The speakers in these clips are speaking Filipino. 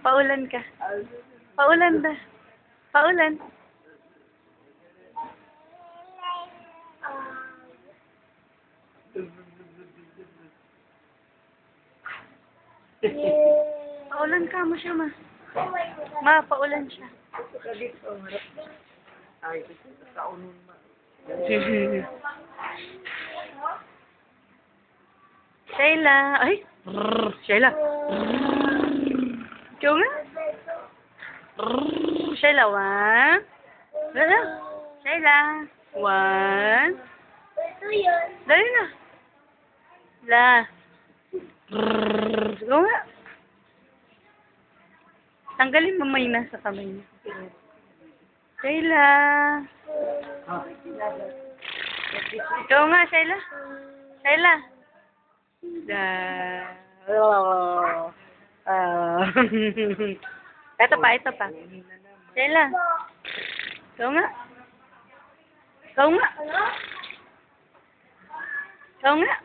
Paulan ka. Paulan ba? Paulan. Paulan ka mo siya, ma. Ma, paulan siya. Ay, kaunin ma. Shayla. Ay! Shayla. Ikaw nga. Shayla, one. Dala. Shayla. One. Dali na. La. Ikaw nga. Tanggalin mo may nasa kamay niya. Shayla. Ikaw nga, Shayla. Shayla. Ito pa, ito pa. Shayla. Ikaw nga. Ikaw nga. Ikaw nga.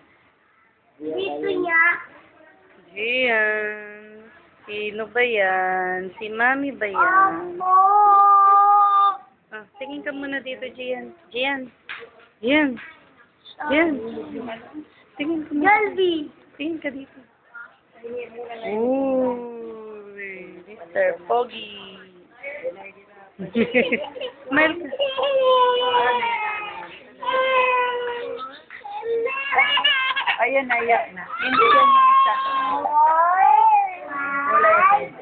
Dito niya. Gian. Sino ba yan? Si Mami ba yan? Opo. Ah, tingin ka muna dito, Gian. Gian. Gian. Gian. Tingin ka muna. Galbi. Tingin ka dito. Uy, Mr. Pogi. Smile ka. Ayan, ayak na. Hindi yan yung isa. Wala yan.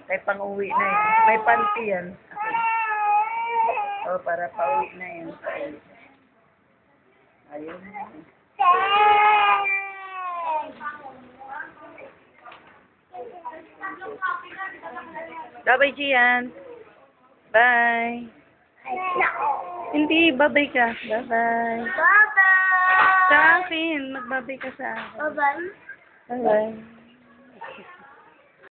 May pang-uwi na yan. May panty yan. O, para pa-uwi na yan. Ayun. Bye-bye, Gian. Bye. Hindi, bye-bye ka. Bye-bye. Bye-bye. Sa akin, mag-bye ka sa akin. Bye-bye. Bye-bye.